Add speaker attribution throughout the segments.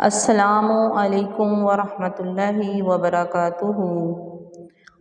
Speaker 1: السلام علیکم ورحمۃ اللہ وبرکاتہ۔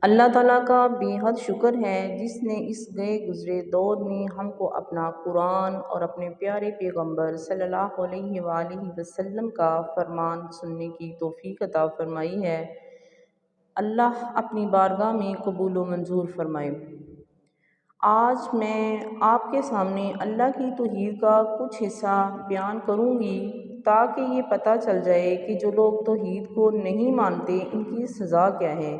Speaker 1: اللہ تعالیٰ کا بے حد شکر ہے جس نے اس گئے گزرے دور میں ہم کو اپنا قرآن اور اپنے پیارے پیغمبر صلی اللہ علیہ وآلہ وسلم کا فرمان سننے کی توفیق عطا فرمائی ہے۔ اللہ اپنی بارگاہ میں قبول و منظور فرمائے۔ آج میں آپ کے سامنے اللہ کی توحید کا کچھ حصہ بیان کروں گی تاکہ یہ پتہ چل جائے کہ جو لوگ توحید کو نہیں مانتے ان کی سزا کیا ہے۔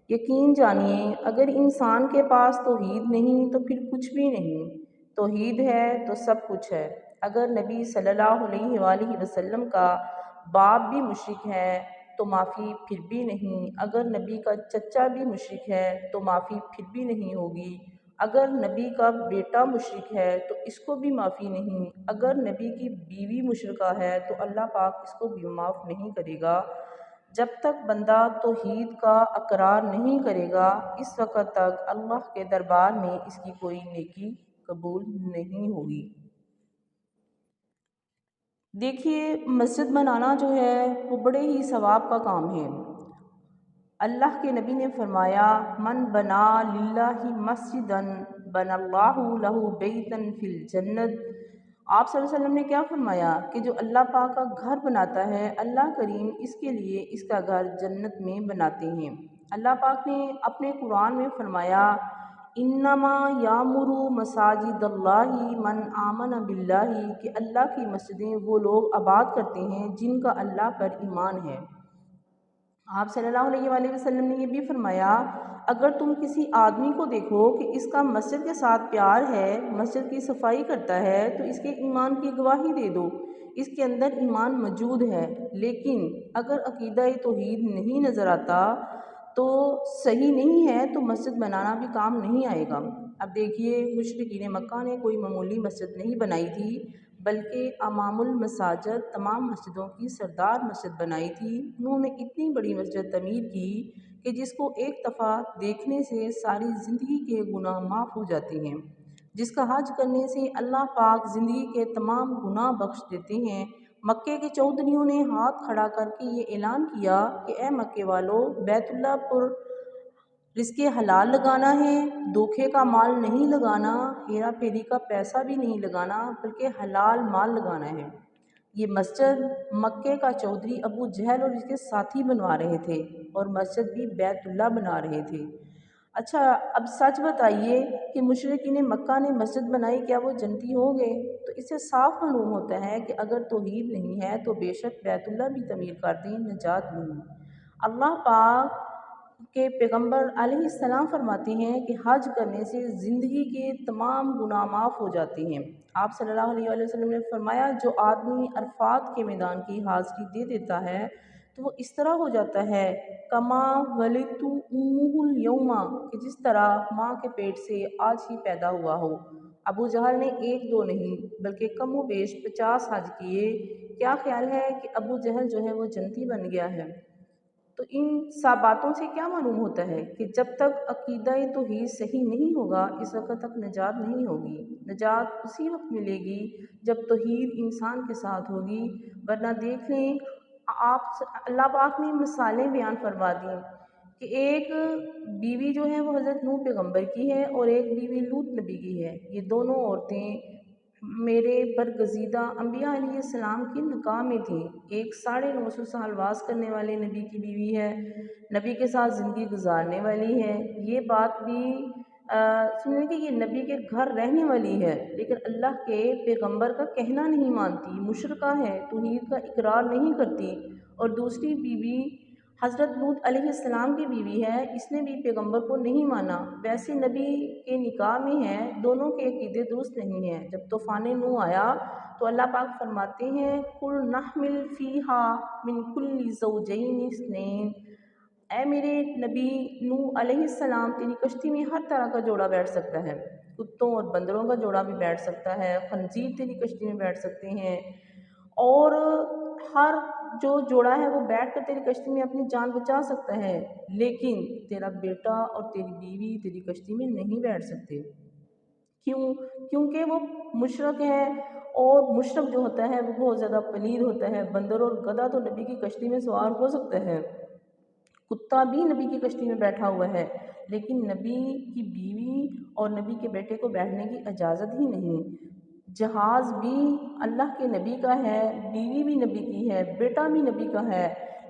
Speaker 1: یقین جانیے اگر انسان کے پاس توحید نہیں تو پھر کچھ بھی نہیں، توحید ہے تو سب کچھ ہے۔ اگر نبی صلی اللہ علیہ وآلہ وسلم کا باپ بھی مشرک ہے تو معافی پھر بھی نہیں، اگر نبی کا چچا بھی مشرک ہے تو معافی پھر بھی نہیں ہوگی، اگر نبی کا بیٹا مشرک ہے تو اس کو بھی معافی نہیں، اگر نبی کی بیوی مشرکہ ہے تو اللہ پاک اس کو بھی معاف نہیں کرے گا۔ جب تک بندہ توحید کا اقرار نہیں کرے گا اس وقت تک اللہ کے دربار میں اس کی کوئی نیکی قبول نہیں ہوگی۔ دیکھیے مسجد بنانا جو ہے وہ بڑے ہی ثواب کا کام ہے۔ اللہ کے نبی نے فرمایا من بنا للہ مسجدا بنى اللہ لہ بیتا فی الجنت۔ آپ صلی اللہ علیہ وسلم نے کیا فرمایا کہ جو اللہ پاک کا گھر بناتا ہے اللہ کریم اس کے لیے اس کا گھر جنت میں بناتے ہیں۔ اللہ پاک نے اپنے قرآن میں فرمایا انما یامر مساجد اللہ من آمن باللہ، کہ اللہ کی مسجدیں وہ لوگ آباد کرتے ہیں جن کا اللہ پر ایمان ہے۔ آپ صلی اللہ علیہ وآلہ وسلم نے یہ بھی فرمایا اگر تم کسی آدمی کو دیکھو کہ اس کا مسجد کے ساتھ پیار ہے، مسجد کی صفائی کرتا ہے تو اس کے ایمان کی گواہی دے دو، اس کے اندر ایمان موجود ہے۔ لیکن اگر عقیدہ توحید نہیں نظر آتا تو صحیح نہیں ہے تو مسجد بنانا بھی کام نہیں آئے گا۔ اب دیکھیے مشرکین مکہ نے کوئی معمولی مسجد نہیں بنائی تھی بلکہ امام المساجد تمام مسجدوں کی سردار مسجد بنائی تھی۔ انہوں نے اتنی بڑی مسجد تعمیر کی کہ جس کو ایک دفعہ دیکھنے سے ساری زندگی کے گناہ معاف ہو جاتے ہیں، جس کا حج کرنے سے اللہ پاک زندگی کے تمام گناہ بخش دیتے ہیں۔ مکے کے چودھریوں نے ہاتھ کھڑا کر کے یہ اعلان کیا کہ اے مکے والو، بیت اللہ پر رزق حلال لگانا ہے، دھوکے کا مال نہیں لگانا، ہیرا پھیری کا پیسہ بھی نہیں لگانا بلکہ حلال مال لگانا ہے۔ یہ مسجد مکے کا چودھری ابو جہل اور اس کے ساتھی بنوا رہے تھے اور مسجد بھی بیت اللہ بنا رہے تھے۔ اچھا اب سچ بتائیے کہ مشرکین مکہ نے مسجد بنائی، کیا وہ جنتی ہو گئے؟ تو اس سے صاف معلوم ہوتا ہے کہ اگر توحید نہیں ہے تو بے شک بیت اللہ بھی تعمیر کر دیں نجات نہیں۔ اللہ پاک کے پیغمبر علیہ السلام فرماتے ہیں کہ حج کرنے سے زندگی کے تمام گناہ معاف ہو جاتے ہیں۔ آپ صلی اللہ علیہ وآلہ وسلم نے فرمایا جو آدمی عرفات کے میدان کی حاضری دے دیتا ہے تو وہ اس طرح ہو جاتا ہے کما ولدت امہ الیوم، کہ جس طرح ماں کے پیٹ سے آج ہی پیدا ہوا ہو۔ ابو جہل نے ایک دو نہیں بلکہ کم و بیش 50 حج کیے۔ کیا خیال ہے کہ ابو جہل جو ہے وہ جنتی بن گیا ہے؟ تو ان سب باتوں سے کیا معلوم ہوتا ہے کہ جب تک عقیدہ توحید صحیح نہیں ہوگا اس وقت تک نجات نہیں ہوگی۔ نجات اسی وقت ملے گی جب توحید انسان کے ساتھ ہوگی، ورنہ دیکھ لیں آپ اللہ پاک نے مثالیں بیان فرما دیں کہ ایک بیوی جو ہے وہ حضرت نوح پیغمبر کی ہے اور ایک بیوی لوط نبی کی ہے۔ یہ دونوں عورتیں میرے برگزیدہ انبیاء علیہ السلام کی نکاح میں تھیں۔ ایک 950 سال واس کرنے والے نبی کی بیوی ہے، نبی کے ساتھ زندگی گزارنے والی ہے۔ یہ بات بھی سنیں کہ یہ نبی کے گھر رہنے والی ہے لیکن اللہ کے پیغمبر کا کہنا نہیں مانتی، مشرکہ ہے، توحید کا اقرار نہیں کرتی۔ اور دوسری بیوی حضرت لوط علیہ السلام کی بیوی ہے، اس نے بھی پیغمبر کو نہیں مانا، ویسے نبی کے نکاح میں ہے، دونوں کے عقیدے درست نہیں ہیں۔ جب طوفان نوح آیا تو اللہ پاک فرماتے ہیں قُلْ نَحْمِلُ فِيهَا مِنْ كُلِّ زَوْجَيْنِ اثْنَيْنِ، اے میرے نبی نوح علیہ السلام تیری کشتی میں ہر طرح کا جوڑا بیٹھ سکتا ہے، کتوں اور بندروں کا جوڑا بھی بیٹھ سکتا ہے، خنزیر تیری کشتی میں بیٹھ سکتے ہیں، اور ہر جو جوڑا ہے وہ بیٹھ کر تیری کشتی میں اپنی جان بچا سکتا ہے، لیکن تیرا بیٹا اور تیری بیوی تیری کشتی میں نہیں بیٹھ سکتے۔ کیوں؟ کیونکہ وہ مشرک ہے، اور مشرک جو ہوتا ہے وہ بہت زیادہ پلید ہوتا ہے۔ بندر اور گدھا تو نبی کی کشتی میں سوار ہو سکتا ہے، کتا بھی نبی کی کشتی میں بیٹھا ہوا ہے، لیکن نبی کی بیوی اور نبی کے بیٹے کو بیٹھنے کی اجازت ہی نہیں۔ جہاز بھی اللہ کے نبی کا ہے، بیوی بھی نبی کی ہے، بیٹا بھی نبی کا ہے،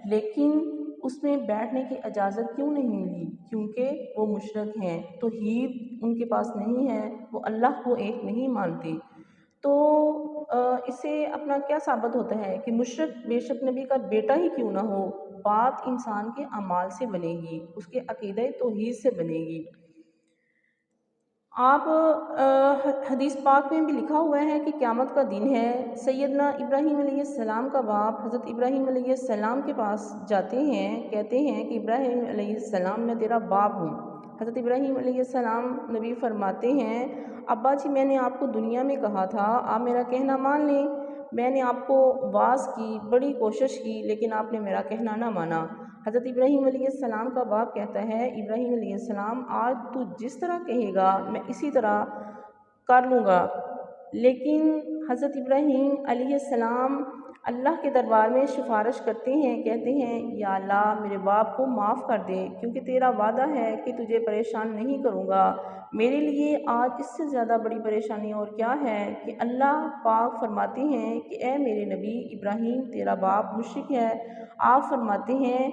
Speaker 1: لیکن اس میں بیٹھنے کی اجازت کیوں نہیں ملی؟ کیونکہ وہ مشرک ہیں، توحید ان کے پاس نہیں ہے، وہ اللہ کو ایک نہیں مانتے۔ تو اس سے اپنا کیا ثابت ہوتا ہے کہ مشرک بے شک نبی کا بیٹا ہی کیوں نہ ہو، بات انسان کے اعمال سے بنے گی، اس کے عقیدہ توحید سے بنے گی۔ آپ حدیث پاک میں بھی لکھا ہوا ہے کہ قیامت کا دن ہے، سیدنا ابراہیم علیہ السلام کا باپ حضرت ابراہیم علیہ السلام کے پاس جاتے ہیں، کہتے ہیں کہ ابراہیم علیہ السلام میں تیرا باپ ہوں۔ حضرت ابراہیم علیہ السلام نبی فرماتے ہیں، ابا جی میں نے آپ کو دنیا میں کہا تھا آپ میرا کہنا مان لیں، میں نے آپ کو واز کی، بڑی کوشش کی، لیکن آپ نے میرا کہنا نہ مانا۔ حضرت ابراہیم علیہ السلام کا باپ کہتا ہے، ابراہیم علیہ السلام آج تو جس طرح کہے گا میں اسی طرح کر لوں گا۔ لیکن حضرت ابراہیم علیہ السلام اللہ کے دربار میں سفارش کرتے ہیں، کہتے ہیں یا اللہ میرے باپ کو معاف کر دے، کیونکہ تیرا وعدہ ہے کہ تجھے پریشان نہیں کروں گا۔ میرے لیے آج اس سے زیادہ بڑی پریشانی اور کیا ہے کہ اللہ پاک فرماتے ہیں کہ اے میرے نبی ابراہیم تیرا باپ مشرک ہے۔ آپ فرماتے ہیں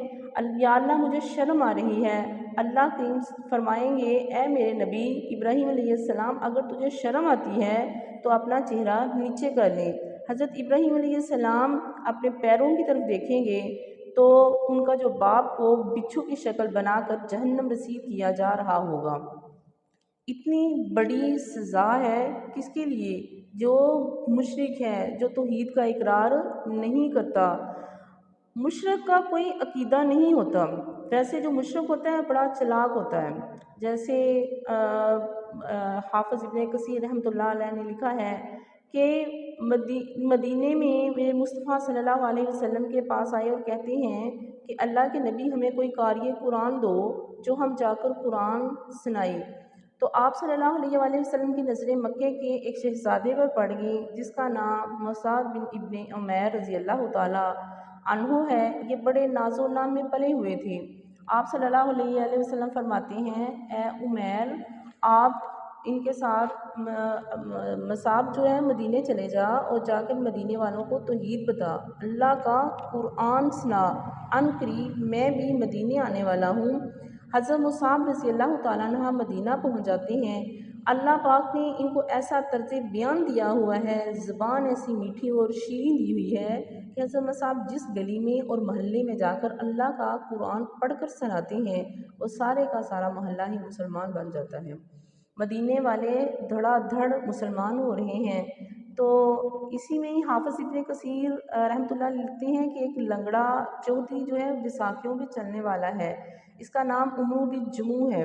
Speaker 1: یا اللہ مجھے شرم آ رہی ہے۔ اللہ کریم فرمائیں گے اے میرے نبی ابراہیم علیہ السلام اگر تجھے شرم آتی ہے تو اپنا چہرہ نیچے کر لیں۔ حضرت ابراہیم علیہ السلام اپنے پیروں کی طرف دیکھیں گے تو ان کا جو باپ کو بچھو کی شکل بنا کر جہنم رسید کیا جا رہا ہوگا۔ اتنی بڑی سزا ہے کس کے لیے؟ جو مشرک ہے، جو توحید کا اقرار نہیں کرتا۔ مشرک کا کوئی عقیدہ نہیں ہوتا، ویسے جو مشرک ہوتا ہے بڑا چلاک ہوتا ہے۔ جیسے حافظ ابن کثیر رحمۃ اللہ علیہ نے لکھا ہے کہ مدینے میں میرے مصطفیٰ صلی اللہ علیہ وسلم کے پاس آئے اور کہتے ہیں کہ اللہ کے نبی ہمیں کوئی قاری قرآن دو جو ہم جا کر قرآن سنائیں۔ تو آپ صلی اللہ علیہ وآلہ وسلم کی نظریں مکے کے ایک شہزادے پر پڑ گئیں جس کا نام مصعب بن ابن عمیر رضی اللہ تعالیٰ عنہ ہے۔ یہ بڑے ناز و نام میں پلے ہوئے تھے۔ آپ صلی اللہ علیہ وآلہ وسلم فرماتے ہیں اے عمیر آپ ان کے ساتھ مصعب جو ہے مدینے چلے جا اور جا کر مدینے والوں کو توحید بتا، اللہ کا قرآن سنا، ان قریب میں بھی مدینے آنے والا ہوں۔ حضرت مصعب رضی اللہ تعالیٰ عنہ مدینہ پہنچ جاتے ہیں۔ اللہ پاک نے ان کو ایسا طرز بیان دیا ہوا ہے، زبان ایسی میٹھی اور شیریں دی ہوئی ہے کہ حضرت مصعب جس گلی میں اور محلے میں جا کر اللہ کا قرآن پڑھ کر سناتے ہیں وہ سارے کا سارا محلہ ہی مسلمان بن جاتا ہے۔ مدینے والے دھڑا دھڑ مسلمان ہو رہے ہیں۔ تو اسی میں ہی حافظ ابن کثیر رحمۃ اللہ لکھتے ہیں کہ ایک لنگڑا چودھری جو ہے بیساکھیوں پہ چلنے والا ہے، اس کا نام عمرو بن جموح ہے۔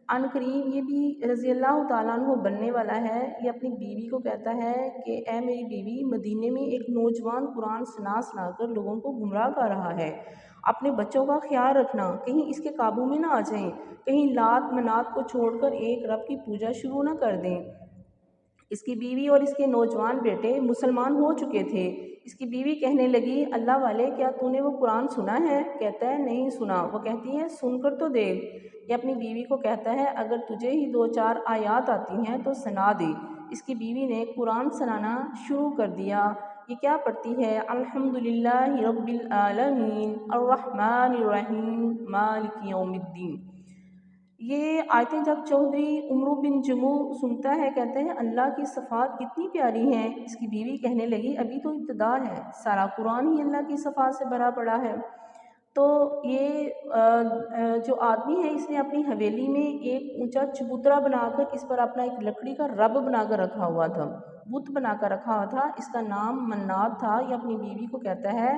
Speaker 1: ان قریب یہ بھی رضی اللہ تعالیٰ عنہ بننے والا ہے۔ یہ اپنی بیوی کو کہتا ہے کہ اے میری بیوی مدینے میں ایک نوجوان قرآن سنا کر لوگوں کو گمراہ کر رہا ہے، اپنے بچوں کا خیال رکھنا، کہیں اس کے قابو میں نہ آ جائیں، کہیں لات منات کو چھوڑ کر ایک رب کی پوجا شروع نہ کر دیں۔ اس کی بیوی اور اس کے نوجوان بیٹے مسلمان ہو چکے تھے۔ اس کی بیوی کہنے لگی اللہ والے کیا تو نے وہ قرآن سنا ہے؟ کہتا ہے نہیں سنا۔ وہ کہتی ہے سن کر تو دیکھ۔ یہ اپنی بیوی کو کہتا ہے اگر تجھے ہی 2-4 آیات آتی ہیں تو سنا دے۔ اس کی بیوی نے قرآن سنانا شروع کر دیا۔ یہ کیا پڑھتی ہے؟ الحمدللہ رب العالمین الرحمن الرحیم مالک یوم الدین۔ یہ آیتیں جب چودھری عمرو بن جموح سنتا ہے کہتے ہیں اللہ کی صفات کتنی پیاری ہیں۔ اس کی بیوی کہنے لگی ابھی تو ابتدا ہے، سارا قرآن ہی اللہ کی صفات سے بھرا پڑا ہے۔ تو یہ جو آدمی ہے اس نے اپنی حویلی میں ایک اونچا چبوترا بنا کر اس پر اپنا ایک لکڑی کا رب بنا کر رکھا ہوا تھا، بت بنا کر رکھا ہوا تھا، اس کا نام منات تھا۔ یہ اپنی بیوی کو کہتا ہے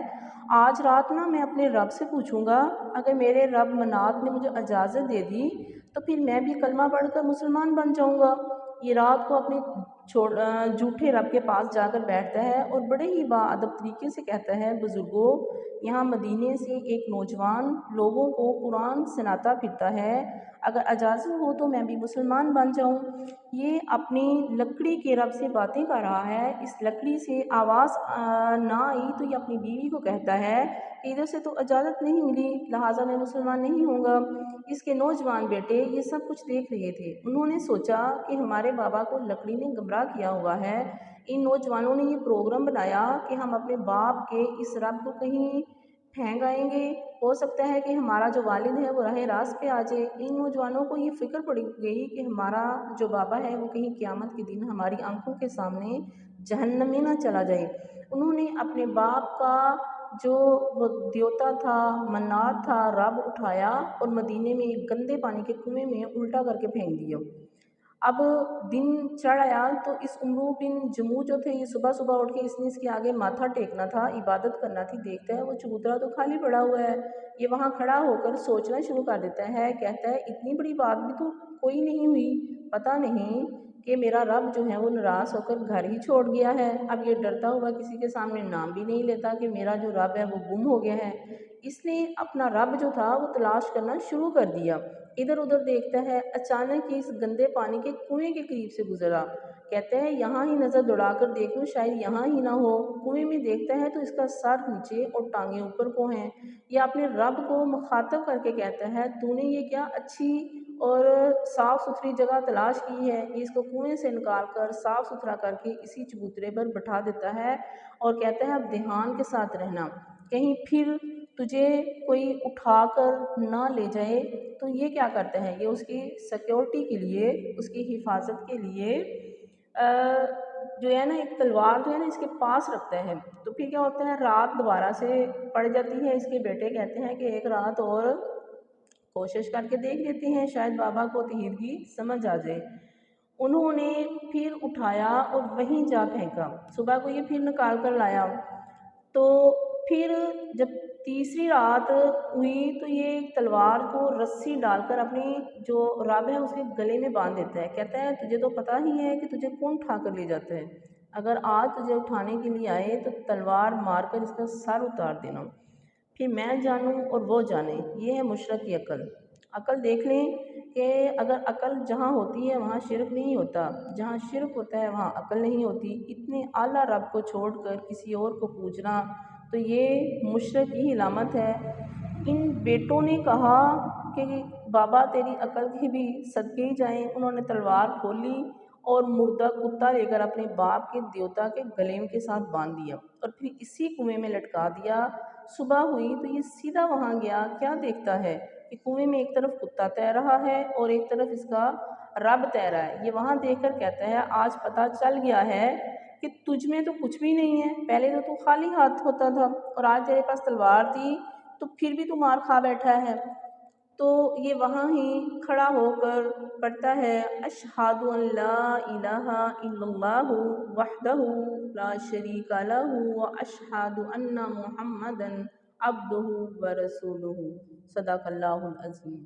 Speaker 1: آج رات نا میں اپنے رب سے پوچھوں گا، اگر میرے رب منات نے مجھے اجازت دے دی تو پھر میں بھی کلمہ پڑھ کر مسلمان بن جاؤں گا۔ یہ رات کو اپنے جھوٹے رب کے پاس جا کر بیٹھتا ہے اور بڑے ہی باادب طریقے سے کہتا ہے بزرگوں یہاں مدینے سے ایک نوجوان لوگوں کو قرآن سناتا پھرتا ہے، اگر اجازت ہو تو میں بھی مسلمان بن جاؤں۔ یہ اپنی لکڑی کے رب سے باتیں کر رہا ہے، اس لکڑی سے آواز نہ آئی تو یہ اپنی بیوی کو کہتا ہے کہ ادھر سے تو اجازت نہیں ملی، لہٰذا میں مسلمان نہیں ہوں گا۔ اس کے نوجوان بیٹے یہ سب کچھ دیکھ رہے تھے، انہوں نے سوچا کہ ہمارے بابا کو لکڑی نے گمراہ کیا ہوا ہے۔ ان نوجوانوں نے یہ پروگرام بنایا کہ ہم اپنے باپ کے اس رب کو کہیں پھینک آئیں گے، ہو سکتا ہے کہ ہمارا جو والد ہے وہ راہ راست پہ آ جائے۔ ان نوجوانوں کو یہ فکر پڑ گئی کہ ہمارا جو بابا ہے وہ کہیں قیامت کے دن ہماری آنکھوں کے سامنے جہنم میں نہ چلا جائے۔ انہوں نے اپنے باپ کا جو وہ دیوتا تھا، منات تھا، رب اٹھایا اور مدینے میں ایک گندے پانی کے کنویں میں الٹا کر کے پھینک دیا۔ اب دن چڑھ آیا تو اس عمرو بن جموح جو تھے، یہ صبح صبح اٹھ کے اس کے آگے ماتھا ٹیکنا تھا، عبادت کرنا تھی، دیکھتا ہے وہ چبوترا تو خالی پڑا ہوا ہے۔ یہ وہاں کھڑا ہو کر سوچنا شروع کر دیتا ہے، کہتا ہے اتنی بڑی بات بھی تو کوئی نہیں ہوئی، پتہ نہیں کہ میرا رب جو ہے وہ ناراض ہو کر گھر ہی چھوڑ گیا ہے۔ اب یہ ڈرتا ہوا کسی کے سامنے نام بھی نہیں لیتا کہ میرا جو رب ہے وہ گم ہو گیا ہے۔ اس نے اپنا رب جو تھا وہ تلاش کرنا شروع کر دیا، ادھر ادھر دیکھتا ہے، اچانک اس گندے پانی کے کنویں کے قریب سے گزرا، کہتا ہے یہاں ہی نظر دوڑا کر دیکھ لوں شاید یہاں ہی نہ ہو۔ کنویں میں دیکھتا ہے تو اس کا سر نیچے اور ٹانگیں اوپر کو ہیں۔ یہ اپنے رب کو مخاطب کر کے کہتا ہے تو نے یہ کیا اچھی اور صاف ستھری جگہ تلاش کی ہے۔ یہ اس کو کنویں سے نکال کر صاف ستھرا کر کے اسی چبوترے پر بٹھا دیتا ہے اور کہتا ہے اب دھیان کے ساتھ رہنا، کہیں پھر تجھے کوئی اٹھا کر نہ لے جائے۔ تو یہ کیا کرتا ہے، یہ اس کی سیکیورٹی کے لیے، اس کی حفاظت کے لیے جو ہے نا ایک تلوار جو ہے نا اس کے پاس رکھتا ہے۔ تو پھر کیا ہوتا ہے، رات دوبارہ سے پڑ جاتی ہے، اس کے بیٹے کہتے ہیں کہ ایک رات اور کوشش کر کے دیکھ لیتے ہیں، شاید بابا کو تہیرگی سمجھ آ جائے۔ انہوں نے پھر اٹھایا اور وہیں جا پھینکا، صبح کو یہ پھر نکال کر لایا۔ تو پھر جب تیسری رات ہوئی تو یہ تلوار کو رسی ڈال کر اپنی جو رب ہے اس کے گلے میں باندھ دیتا ہے، کہتا ہے تجھے تو پتہ ہی ہے کہ تجھے کون اٹھا کر لے جاتا ہے، اگر آج تجھے اٹھانے کے لیے آئے تو تلوار مار کر اس کا سر اتار دینا، پھر میں جانوں اور وہ جانے۔ یہ ہے مشرک کی عقل۔ عقل دیکھ لیں کہ اگر عقل جہاں ہوتی ہے وہاں شرک نہیں ہوتا، جہاں شرک ہوتا ہے وہاں عقل نہیں ہوتی۔ اتنے اعلیٰ رب کو چھوڑ کر کسی اور کو پوجنا تو یہ مشرک کی علامت ہے۔ ان بیٹوں نے کہا کہ بابا تیری عقل کی بھی صدقے ہی جائیں۔ انہوں نے تلوار کھولی اور مردہ کتا لے کر اپنے باپ کے دیوتا کے گلے کے ساتھ باندھ دیا اور پھر اسی کنویں میں لٹکا دیا۔ صبح ہوئی تو یہ سیدھا وہاں گیا، کیا دیکھتا ہے کہ کنویں میں ایک طرف کتا تیر رہا ہے اور ایک طرف اس کا رب تیر رہا ہے۔ یہ وہاں دیکھ کر کہتا ہے آج پتہ چل گیا ہے کہ تجھ میں تو کچھ بھی نہیں ہے، پہلے تو خالی ہاتھ ہوتا تھا اور آج تیرے پاس تلوار تھی تو پھر بھی تو مار کھا بیٹھا ہے۔ تو یہ وہاں ہی کھڑا ہو کر پڑھتا ہے اشہد ان لا الہ الا اللہ وحدہ لا شریک لہ واشہد ان محمدا عبدہ ورسولہ۔ صدق اللہ العظیم۔